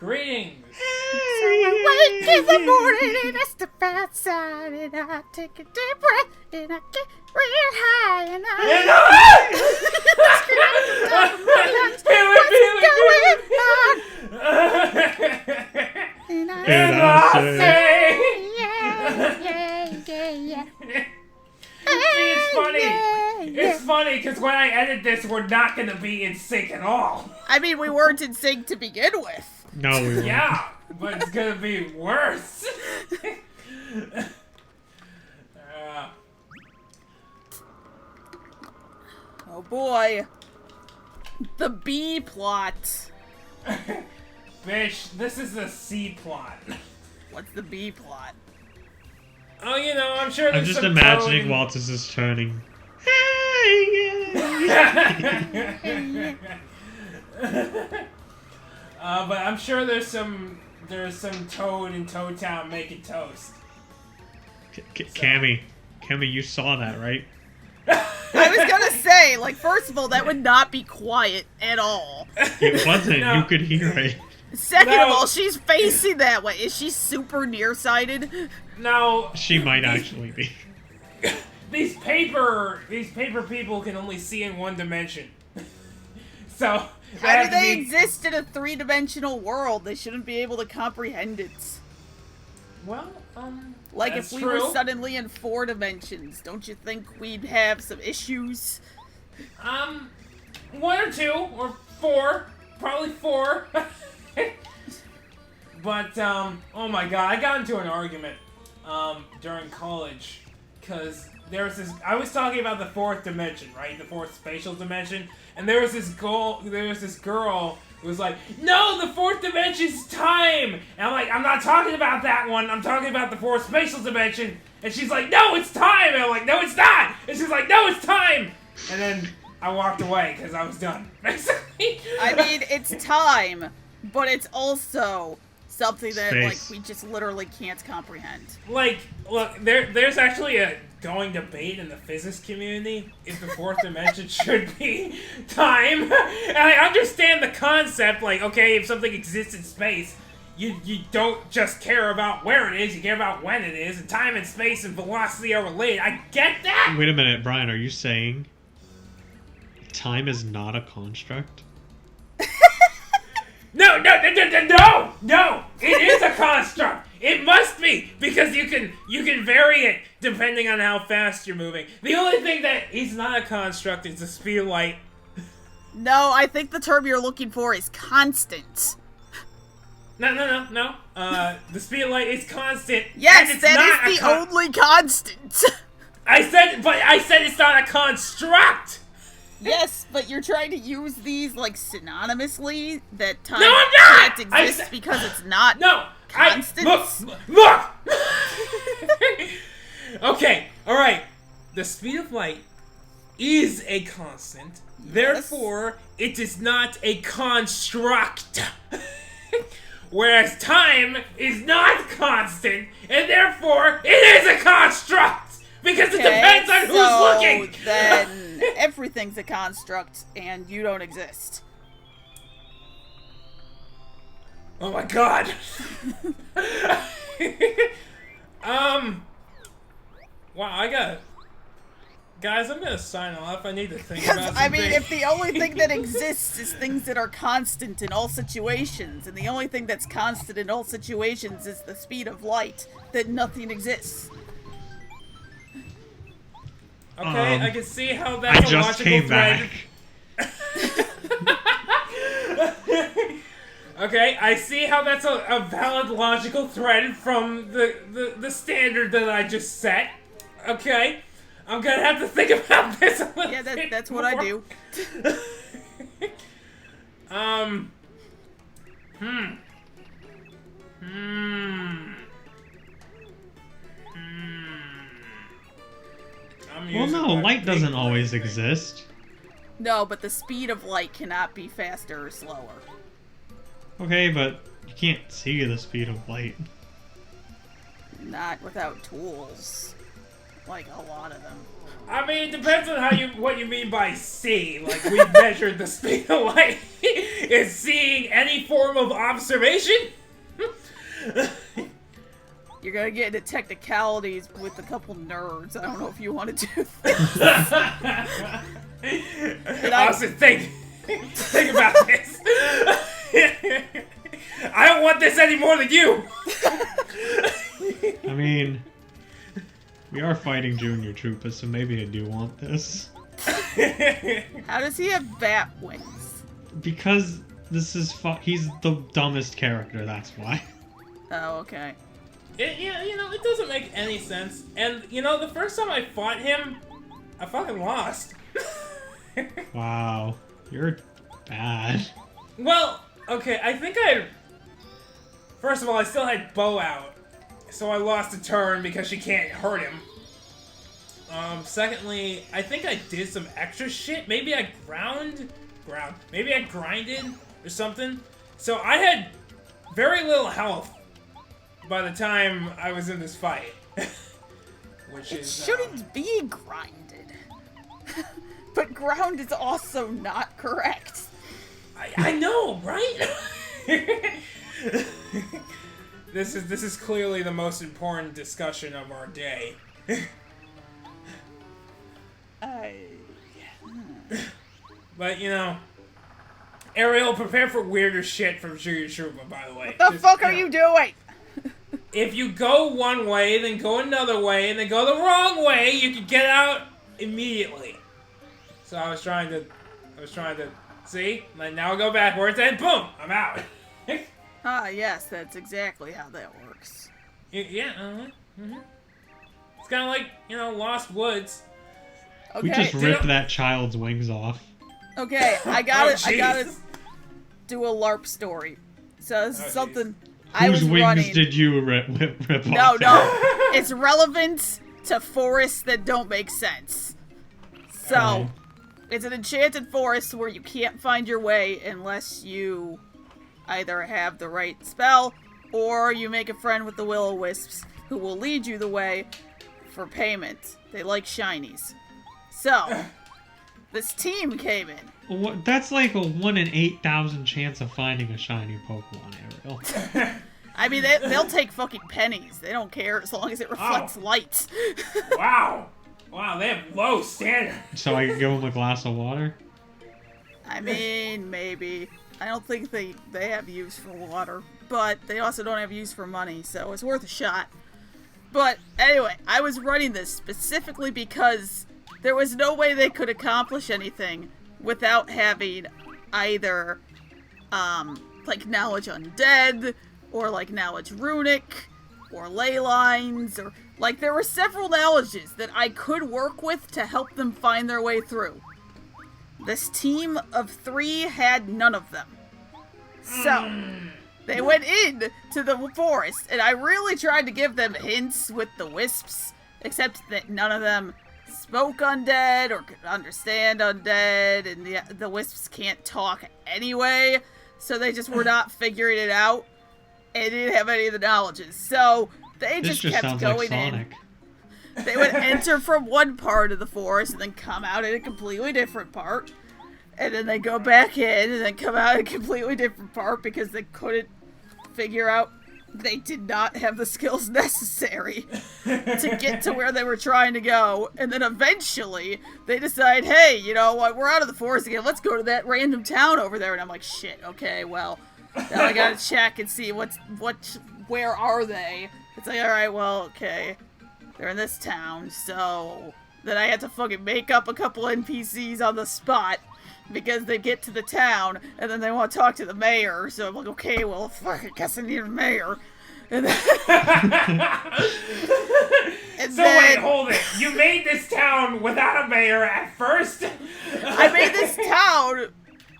Greetings. So I wake in the morning and I step outside and I take a deep breath and I get real high and And I say, yeah. See, it's funny. It's funny because when I edit this, we're not going to be in sync at all. I mean, we weren't in sync to begin with. No, we weren't. Yeah, but it's going to be worse. Oh boy. The B plot. Bitch, this is the C plot. What's the B plot? Oh, you know, I'm sure there's I'm just some imagining code Waltz is turning. but I'm sure there's some Toad in Toad Town making toast. Cammy, you saw that, right? I was gonna say, like, first of all, that would not be quiet at all. It wasn't. No. You could hear it. Second No. of all, she's facing that way. Is she super nearsighted? No, She might actually be. these paper people can only see in one dimension. So How do they exist in a three-dimensional world? They shouldn't be able to comprehend it. Well, Like, that's if we true. were suddenly in 4 dimensions, don't you think we'd have some issues? 1 or 2 or 4, probably 4. But oh my god, I got into an argument during college because there was this. I was talking about the 4th dimension, right? The 4th spatial dimension, and there was this girl who was like, "No, the 4th dimension's time." And I'm like, "I'm not talking about that one. I'm talking about the 4th spatial dimension." And she's like, "No, it's time." And I'm like, "No, it's not." And she's like, "No, it's time." And then I walked away because I was done. Basically. I mean, it's time, but it's also something that, like, Space. we just literally can't comprehend. Like, look, there's actually a going debate in the physics community if the 4th dimension should be time. And I understand the concept, like, okay, if something exists in space, you don't just care about where it is, you care about when it is, and time and space and velocity are related. I get that! Wait a minute, Brian. Are you saying time is not a construct? No! It is a construct. It must be because you can vary it depending on how fast you're moving. The only thing that is not a construct is the speed of light. No, I think the term you're looking for is constant. No. The speed of light is constant. Yes, and it's that not is the only constant. I said it's not a construct. Yes, but you're trying to use these, like, synonymously, that time No, I'm not! can't I exist said- because it's not No, constants. Look. Okay, all right. The speed of light is a constant. Therefore, it is not a construct. Whereas time is not constant, and therefore it is a construct because it depends on who's looking. Then everything's a construct, and you don't exist. Oh my god. Wow, Guys, I'm gonna sign off. I need to think about something. I mean, if the only thing that exists is things that are constant in all situations, and the only thing that's constant in all situations is the speed of light, then nothing exists. Okay, I can see how that's I a just logical came thread. back. Okay, I see how that's a valid logical thread from the standard that I just set. Okay, I'm gonna have to think about this a little Yeah, bit that's what I more. do. Well, no, light doesn't always exist. No, but the speed of light cannot be faster or slower. Okay, but you can't see the speed of light. Not without tools. Like, a lot of them. I mean, it depends on what you mean by see. Like, we measured the speed of light is seeing any form of observation. You're gonna get into technicalities with a couple nerds. I don't know if you want to do this. Austin, think about this. I don't want this any more than you. I mean, we are fighting junior troopers, so maybe I do want this. How does he have bat wings? Because this is he's the dumbest character, that's why. Oh, okay. It doesn't make any sense. And, the first time I fought him, I fucking lost. Wow. You're bad. Well, okay, I think first of all, I still had Bo out. So I lost a turn because she can't hurt him. Secondly, I think I did some extra shit. Maybe I maybe I grinded or something. So I had very little health by the time I was in this fight. It shouldn't be grinded. But ground is also not correct. I know, right? This is clearly the most important discussion of our day. But, Ariel, prepare for weirder shit from Junior Trooper, by the way. What the fuck are you doing? If you go one way, then go another way, and then go the wrong way, you can get out immediately. So I was trying to see, and now I go backwards, and boom, I'm out. Yes, that's exactly how that works. Yeah, It's kind of like, Lost Woods. Okay. We just ripped that child's wings off. Okay, I gotta do a LARP story. So this is something I was running. Whose wings did you rip off? No, it's relevant to forests that don't make sense. So, it's an enchanted forest where you can't find your way unless you either have the right spell or you make a friend with the will-o-wisps who will lead you the way for payment. They like shinies. So, this team came in. That's like a 1 in 8,000 chance of finding a shiny Pokemon, Ariel. I mean, they'll take fucking pennies. They don't care as long as it reflects light. Wow, they have low standards. So I can give them a glass of water? I mean, maybe. I don't think they have use for water, but they also don't have use for money, so it's worth a shot. But anyway, I was running this specifically because there was no way they could accomplish anything without having either, like knowledge undead, or like knowledge runic, or ley lines, or like there were several knowledges that I could work with to help them find their way through. This team of 3 had none of them. So, they went in to the forest, and I really tried to give them hints with the wisps, except that none of them spoke undead or could understand undead, and the wisps can't talk anyway, so they just were not figuring it out, and didn't have any of the knowledges. So, they just kept going in. They would enter from one part of the forest and then come out in a completely different part. And then they go back in and then come out in a completely different part because they couldn't figure out, they did not have the skills necessary to get to where they were trying to go. And then eventually they decide, hey, you know what, we're out of the forest again, let's go to that random town over there. And I'm like, shit, okay, well, now I gotta check and see where are they? It's like, alright, well, okay, they're in this town, so then I had to fucking make up a couple NPCs on the spot because they get to the town and then they want to talk to the mayor. So I'm like, okay, well, fuck, I guess I need a mayor. And then, wait, hold it. You made this town without a mayor at first? I made this town.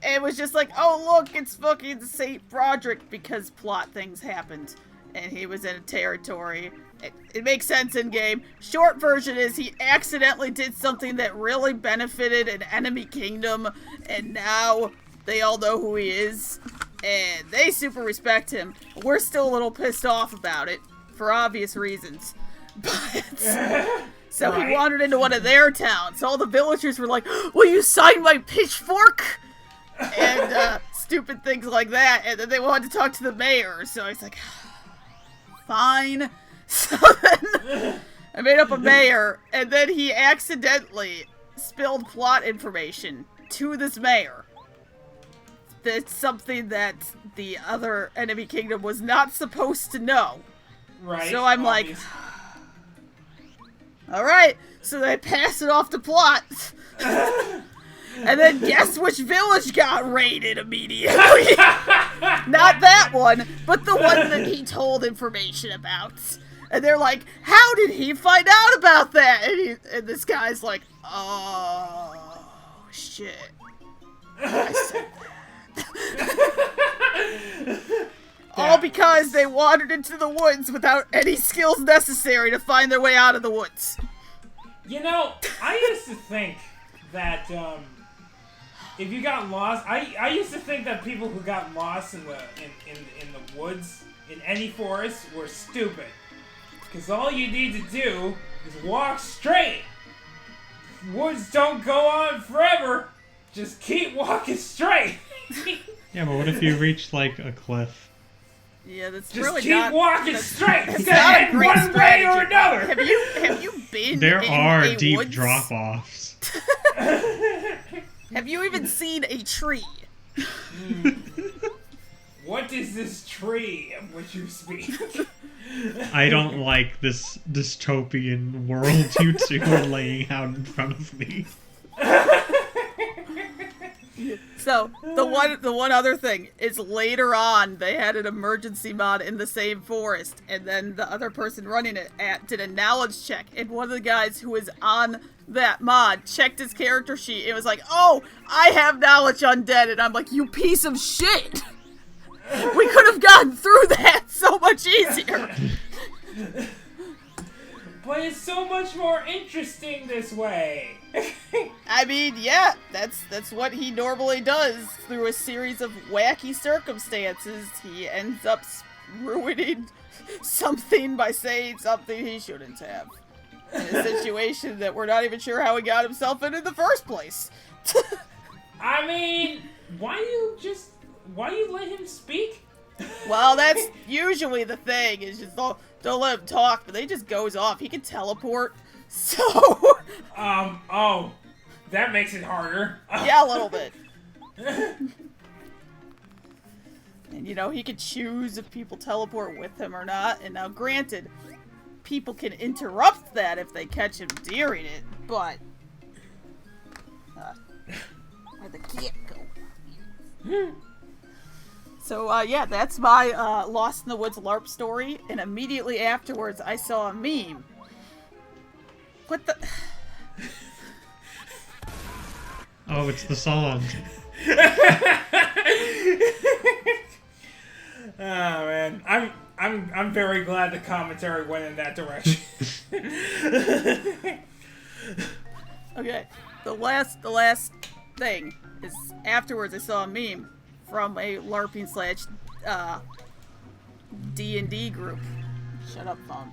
And it was just like, oh, look, it's fucking St. Broderick because plot things happened. And he was in a territory. It makes sense in game. Short version is he accidentally did something that really benefited an enemy kingdom, and now they all know who he is, and they super respect him. We're still a little pissed off about it, for obvious reasons. But so he wandered into one of their towns. All the villagers were like, will you sign my pitchfork? And stupid things like that, and then they wanted to talk to the mayor, so I was like, fine. So then I made up a mayor, and then he accidentally spilled plot information to this mayor. That's something that the other enemy kingdom was not supposed to know. Right. So I'm like, alright, so they pass it off to plot. And then guess which village got raided immediately? Not that one, but the one that he told information about. And they're like, how did he find out about that? And this guy's like, oh, shit. I said that. All because they wandered into the woods without any skills necessary to find their way out of the woods. You know, I used to think that, if you got lost, I used to think that people who got lost in the woods, in any forest, were stupid. Because all you need to do is walk straight. Woods don't go on forever. Just keep walking straight. Yeah, but what if you reach, like, a cliff? Yeah, that's just really keep not... walking straight. It's gonna not a end great one way or strategy. another. Have you been There in are a deep woods? drop-offs. Have you even seen a tree? What is this tree of which you speak? I don't like this dystopian world you two are laying out in front of me. So, the one other thing is later on, they had an emergency mod in the same forest, and then the other person running it did a knowledge check, and one of the guys who was on that mod checked his character sheet, and was like, oh, I have knowledge undead, and I'm like, you piece of shit! We could have gotten through that so much easier! But it's so much more interesting this way. I mean, yeah, that's what he normally does. Through a series of wacky circumstances, he ends up ruining something by saying something he shouldn't have. In a situation that we're not even sure how he got himself in the first place. I mean, why you let him speak? Well, that's usually the thing, is just don't let him talk, but he just goes off. He can teleport, so... Oh, that makes it harder. Yeah, a little bit. And, you know, he could choose if people teleport with him or not, and now granted, people can interrupt that if they catch him during it, but... where'd the cat go? So, yeah, that's my Lost in the Woods LARP story, and immediately afterwards I saw a meme. What the... Oh, it's the song. Oh man, I'm very glad the commentary went in that direction. Okay, the last thing is afterwards I saw a meme from a LARPing / D&D group. Shut up, phone.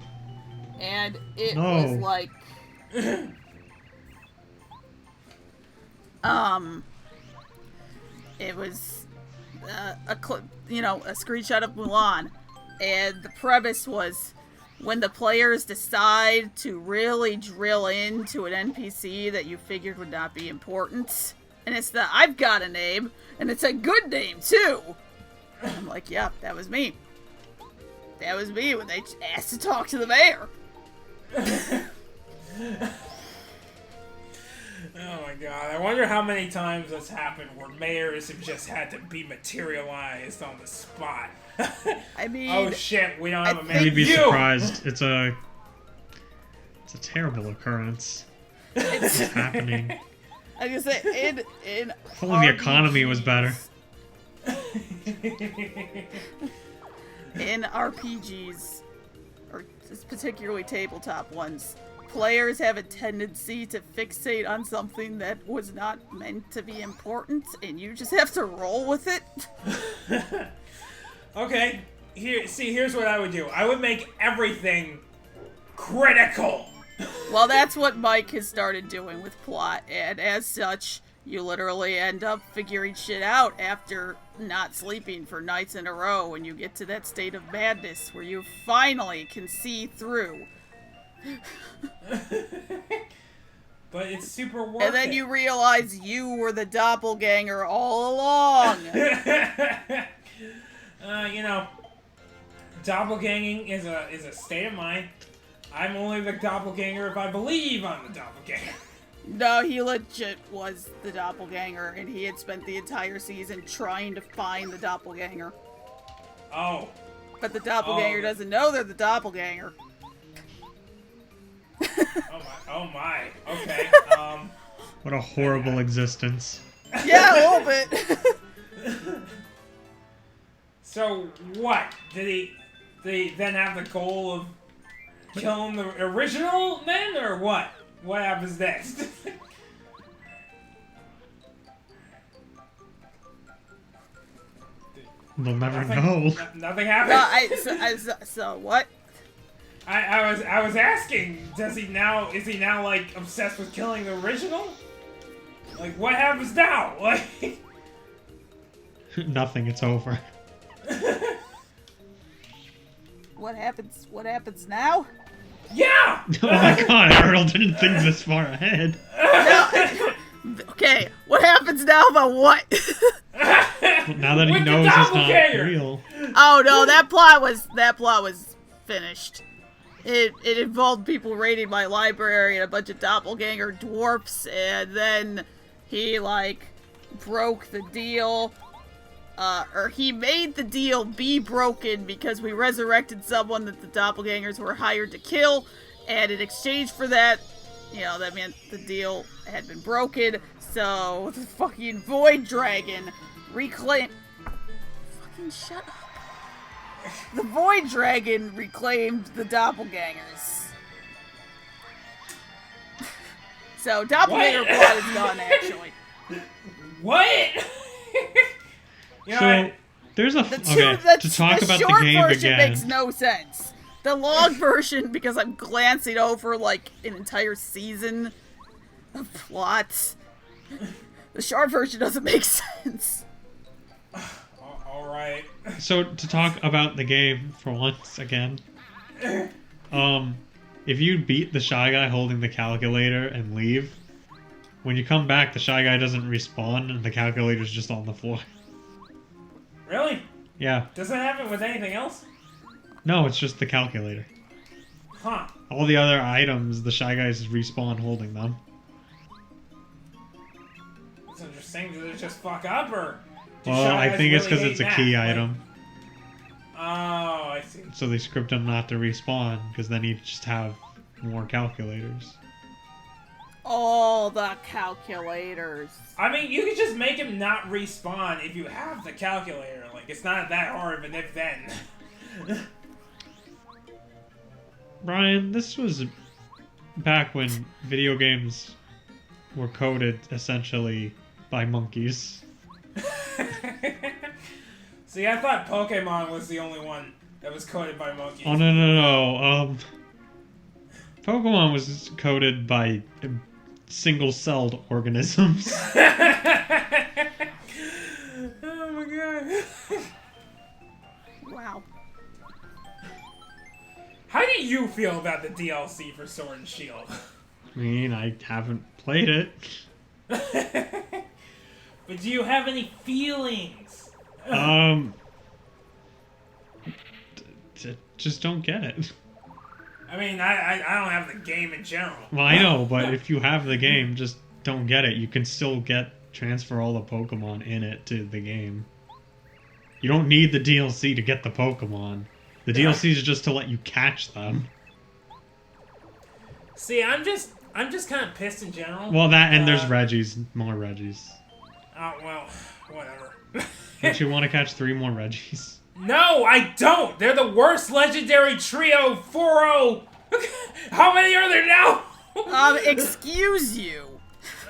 And it was like, it was a screenshot of Mulan, and the premise was when the players decide to really drill into an NPC that you figured would not be important, and it's the I've got a name, and it's a good name too. I'm like, yeah, that was me. That was me when they asked to talk to the mayor. Oh my god, I wonder how many times that's happened where mayors have just had to be materialized on the spot. I mean... Oh shit, we don't have a mayor. You'd be surprised. It's a terrible occurrence. It's happening. I was gonna say, in If only the economy was better. In RPGs, or particularly tabletop ones, players have a tendency to fixate on something that was not meant to be important, and you just have to roll with it. Okay, here's what I would do. I would make everything critical. Well, that's what Mike has started doing with plot, and as such, You literally end up figuring shit out after not sleeping for nights in a row when you get to that state of madness where you finally can see through. But it's super worth And then you realize you were the doppelganger all along. You know, doppelganging is a state of mind. I'm only the doppelganger if I believe I'm the doppelganger. No, he legit was the doppelganger, and he had spent the entire season trying to find the doppelganger. Oh. But the doppelganger doesn't know they're the doppelganger. Oh my. Okay. What a horrible existence. Yeah, a little bit. So what? Did he then have the goal of killing the original men, or what? What happens next? We'll never know. Nothing happened. So what? I was asking, is he now like obsessed with killing the original? Like, what happens now? Like, Nothing, it's over. What happens now? yeah! Oh my god, Earl didn't think this far ahead. Okay, what happens now about what? Well, now that he With the knows it's not doppelganger! real. Oh no, that plot was finished. It involved people raiding my library and a bunch of doppelganger dwarfs, and then he like broke the deal. Or he made the deal be broken because we resurrected someone that the doppelgangers were hired to kill, and in exchange for that, you know, that meant the deal had been broken, so the fucking Void Dragon reclaimed... Fucking shut up. The Void Dragon reclaimed the doppelgangers. So, doppelganger plot is done, actually. What? You know, So, there's a... The to talk about the short game version again. makes no sense. The long version, because I'm glancing over like an entire season of plots, the short version doesn't make sense. Alright. So, to talk about the game for once again, if you beat the Shy Guy holding the calculator and leave, when you come back, the Shy Guy doesn't respawn and the calculator's just on the floor. Really? Yeah. Does that happen with anything else? No, it's just the calculator. Huh. All the other items, the Shy Guys respawn holding them. It's interesting. Did it just fuck up, or... Well, I think it's because it's a key item. Oh, I see. So they script him not to respawn, because then he'd just have more calculators. All the calculators. I mean, you could just make him not respawn if you have the calculator. Like, it's not that hard of an if-then. Brian, this was back when video games were coded, essentially, by monkeys. See, I thought Pokemon was the only one that was coded by monkeys. Oh, no. Pokemon was coded by single-celled organisms. Oh my god. Wow. How do you feel about the DLC for Sword and Shield? I mean, I haven't played it. But do you have any feelings? Just don't get it. I mean, I don't have the game in general. Well, I know, but if you have the game, just don't get it. You can still transfer all the Pokemon in it to the game. You don't need the DLC to get the Pokemon. The DLC is just to let you catch them. See, I'm just kind of pissed in general. Well, that and there's Reggies, more Reggies. Oh, well, whatever. Don't you want to catch 3 more Reggies? No, I don't! They're the worst legendary trio 4-0! How many are there now? Excuse you.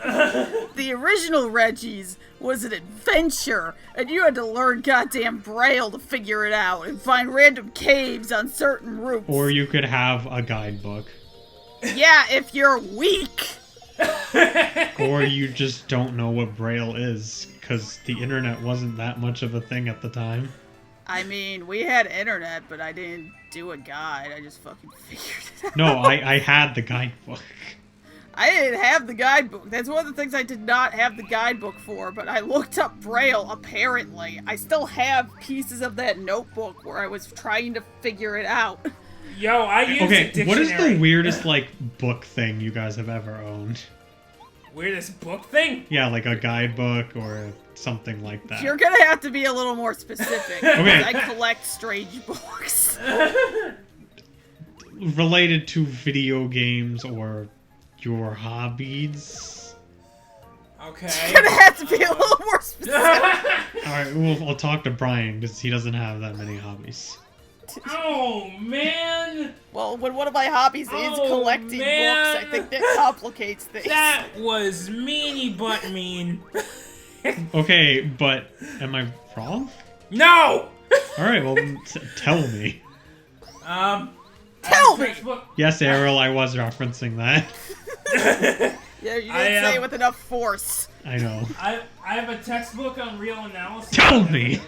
The original Reggie's was an adventure, and you had to learn goddamn Braille to figure it out, and find random caves on certain routes. Or you could have a guidebook. Yeah, if you're weak. Or you just don't know what Braille is, because the internet wasn't that much of a thing at the time. I mean, we had internet, but I didn't do a guide. I just fucking figured it out. No, I had the guidebook. I didn't have the guidebook. That's one of the things I did not have the guidebook for, but I looked up Braille, apparently. I still have pieces of that notebook where I was trying to figure it out. Yo, I use a dictionary. What is the weirdest, like, book thing you guys have ever owned? Weirdest book thing? Yeah, like a guidebook or something like that. You're gonna have to be a little more specific. Okay. I collect strange books. Related to video games or your hobbies. Okay. You're gonna have to be a little more specific. Alright, we'll talk to Brian, because he doesn't have that many hobbies. Oh, man! Well, when one of my hobbies is collecting man. books, I think that complicates things. That was meanie but mean. Okay, but am I wrong? No! Alright, well, tell me. Tell me! Yes, Errol, I was referencing that. Yeah, you didn't say it with enough force. I know. I have a textbook on real analysis. Tell me!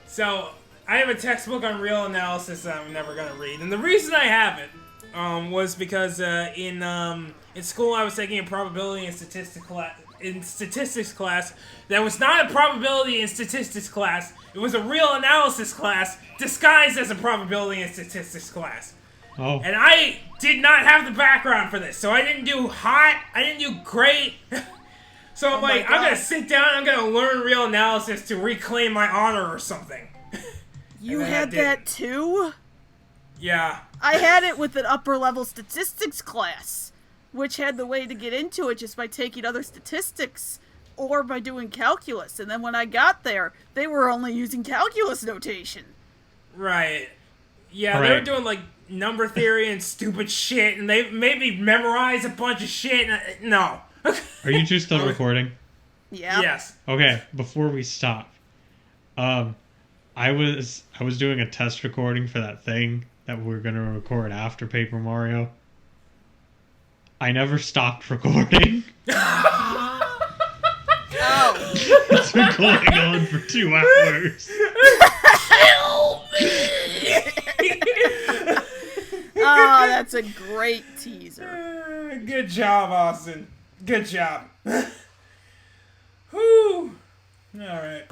So, I have a textbook on real analysis that I'm never gonna read, and the reason I have it was because in school I was taking a probability and statistics class that was not a probability and statistics class. It was a real analysis class disguised as a probability and statistics class. Oh. And I did not have the background for this, so I didn't do hot. I didn't do great. So I'm like, I'm gonna sit down, I'm gonna learn real analysis to reclaim my honor or something. You had that too? Yeah. I had it with an upper level statistics class, which had the way to get into it just by taking other statistics or by doing calculus. And then when I got there, they were only using calculus notation. Right. Yeah, they were doing like number theory and stupid shit, and they made me memorize a bunch of shit. And no. Are you two still recording? Yeah. Yes. Okay, before we stop, I was doing a test recording for that thing that we were gonna record after Paper Mario. I never stopped recording. Oh. It's been going on for 2 hours. Help me! Oh, that's a great teaser. Good job, Austin. Good job. Whew. Alright.